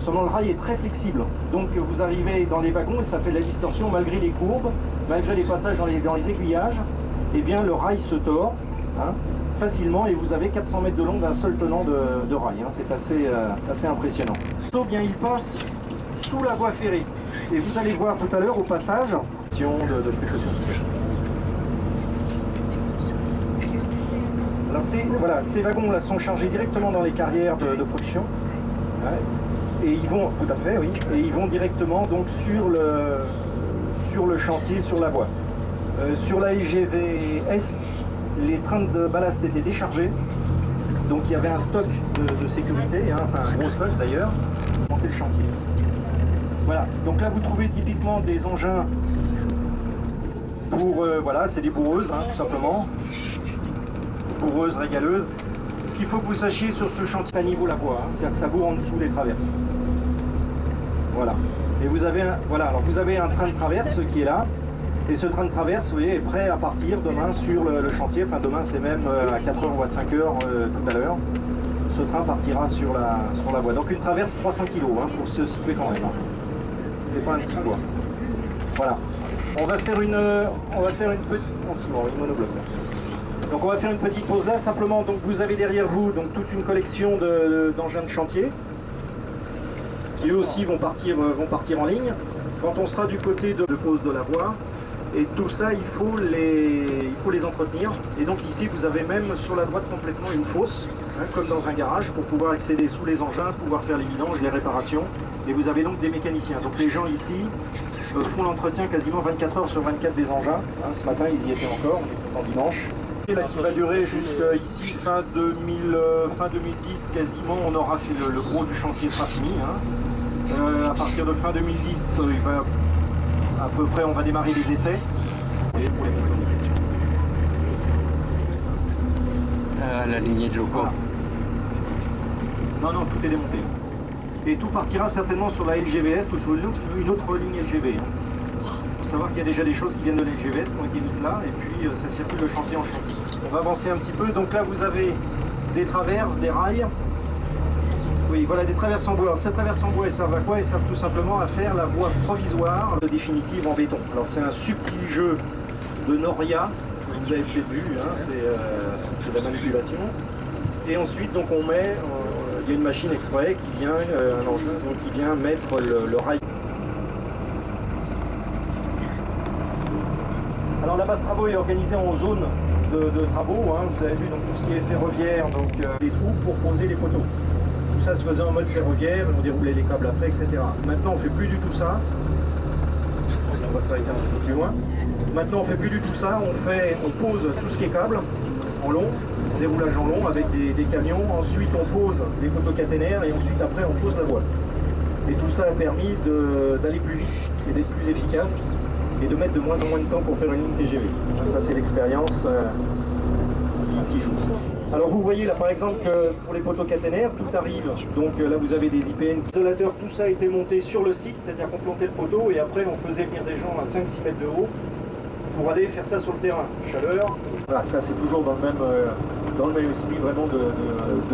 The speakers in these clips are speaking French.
Seulement le rail est très flexible. Donc vous arrivez dans les wagons et ça fait de la distorsion malgré les courbes, malgré les passages dans les aiguillages. Eh bien le rail se tord hein, facilement et vous avez 400 mètres de long d'un seul tenant de rail. Hein. C'est assez impressionnant. Bien, il passe sous la voie ferrée. Et vous allez voir tout à l'heure au passage de précaution. Alors voilà, ces wagons là sont chargés directement dans les carrières de production. Ouais. Et ils vont, tout à fait, oui, et ils vont directement donc sur le chantier, sur la voie. Sur la LGV Est, les trains de ballast étaient déchargés. Donc il y avait un stock de sécurité, hein, enfin un gros stock d'ailleurs, pour monter le chantier. Voilà, donc là vous trouvez typiquement des engins pour, voilà, c'est des bourreuses, hein, tout simplement. Bourreuses, régaleuses. Ce qu'il faut que vous sachiez sur ce chantier à niveau la voie, hein, c'est-à-dire que ça bourre en dessous des traverses. Voilà. Et vous avez un train de traverse qui est là. Et ce train de traverse, vous voyez, est prêt à partir demain sur le chantier. Enfin, demain, c'est même à 4h ou à 5h tout à l'heure. Ce train partira sur la voie. Donc une traverse 300 kg, hein, pour se situer quand même. Hein. C'est pas un petit poids. Voilà. On va faire une petite... en ciment, une monobloc. Donc on va faire une petite pause là. Simplement, donc vous avez derrière vous donc toute une collection d'engins de chantier qui eux aussi vont partir en ligne. Quand on sera du côté de pause de la voie, et tout ça, il faut les entretenir. Et donc ici, vous avez même sur la droite complètement une fosse, hein, comme dans un garage, pour pouvoir accéder sous les engins, pouvoir faire les vidanges, les réparations. Et vous avez donc des mécaniciens. Donc les gens ici font l'entretien quasiment 24 heures sur 24 des engins. Hein, ce matin, ils y étaient encore, on est en dimanche. Et là, qui va durer jusqu'ici, fin 2010 quasiment, on aura fait le gros du chantier sera fini. Hein. À partir de fin 2010, il va à peu près, on va démarrer les essais. Et pour les la lignée de Joko. Voilà. Non, tout est démonté. Et tout partira certainement sur la LGVS ou sur une autre ligne LGV. Il faut savoir qu'il y a déjà des choses qui viennent de la LGVS qui ont été mises là, et puis ça circule de chantier en chantier. On va avancer un petit peu. Donc là, vous avez des traverses, des rails. Oui, voilà, des traverses en bois. Alors, ces traverses en bois, elles servent à quoi? Elles servent tout simplement à faire la voie provisoire définitive en béton. Alors, c'est un subtil jeu de Noria, que vous avez peut-être vu, hein, c'est de la manipulation. Et ensuite, donc, on met, il y a une machine exprès qui vient, un engin, donc, qui vient mettre le rail. Alors, la base travaux est organisée en zone de travaux. Hein. Vous avez vu donc, tout ce qui est ferroviaire, donc des trous pour poser les poteaux. Tout ça se faisait en mode ferroviaire, on déroulait les câbles après, etc. Maintenant, on ne fait plus du tout ça. On va s'arrêter un peu plus loin. Maintenant, on ne fait plus du tout ça. On pose tout ce qui est câble en long, déroulage en long avec des camions. Ensuite, on pose les poteaux caténaires et ensuite, après, on pose la voile. Et tout ça a permis d'aller plus vite et d'être plus efficace et de mettre de moins en moins de temps pour faire une ligne TGV. Ça, c'est l'expérience qui joue. Alors vous voyez là par exemple que pour les poteaux caténaires, tout arrive, donc là vous avez des IPN, isolateurs, tout ça a été monté sur le site, c'est-à-dire qu'on plantait le poteau et après on faisait venir des gens à 5-6 mètres de haut pour aller faire ça sur le terrain. Chaleur, voilà, ça c'est toujours dans le même esprit vraiment de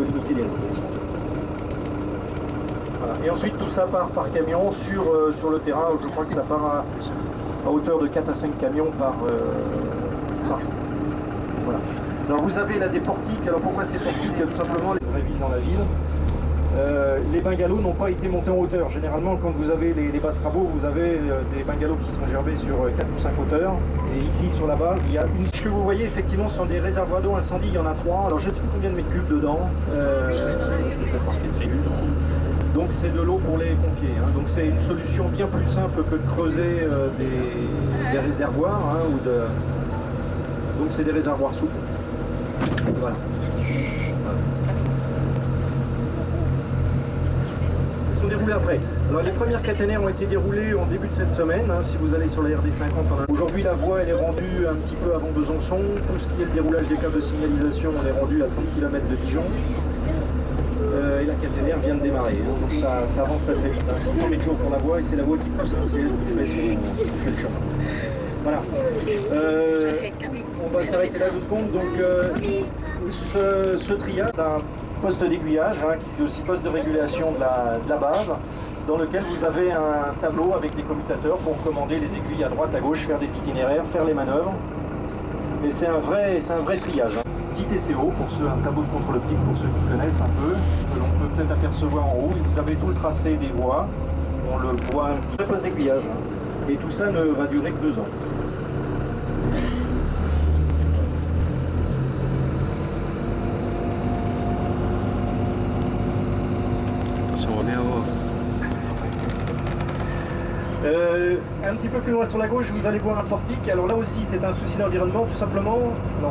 limiter les risques. Voilà. Et ensuite tout ça part par camion sur le terrain, je crois que ça part à hauteur de 4 à 5 camions par jour. Voilà. Alors vous avez là des portiques, alors pourquoi ces portiques? Tout simplement les vraies villes dans la ville. Les bungalows n'ont pas été montés en hauteur. Généralement quand vous avez les bases travaux, vous avez des bungalows qui sont gerbés sur 4 ou 5 hauteurs. Et ici sur la base, il y a une... Ce que vous voyez effectivement sont des réservoirs d'eau incendie, il y en a 3. Alors je ne sais pas combien de mètres cubes dedans. Donc c'est de l'eau pour les pompiers. Hein. Donc c'est une solution bien plus simple que de creuser des réservoirs. Hein, Donc c'est des réservoirs souples. Voilà. Ils sont déroulés après. Alors les premières caténaires ont été déroulées en début de cette semaine. Hein, si vous allez sur la RD50, aujourd'hui la voie elle est rendue un petit peu avant Besançon. Tout ce qui est le déroulage des câbles de signalisation, on est rendu à 30 km de Dijon. Et la caténaire vient de démarrer. Hein, donc ça avance très très vite. Hein, 600 mètres jours pour la voie et c'est la voie qui pousse. Hein, c'est elle qui fait le chemin. Voilà. On va s'arrêter là 2 secondes. Donc ce triade poste d'aiguillage, hein, qui est aussi poste de régulation de la base, dans lequel vous avez un tableau avec des commutateurs pour commander les aiguilles à droite, à gauche, faire des itinéraires, faire les manœuvres. Et c'est un vrai triage. Hein. Petit TCO, un tableau de contrôle optique pour ceux qui connaissent un peu, que l'on peut peut-être apercevoir en haut. Vous avez tout le tracé des voies, on le voit un petit poste d'aiguillage. Hein. Et tout ça ne va durer que 2 ans. On revient au... un petit peu plus loin sur la gauche, vous allez voir un portique. Alors là aussi, c'est un souci d'environnement, tout simplement. Non,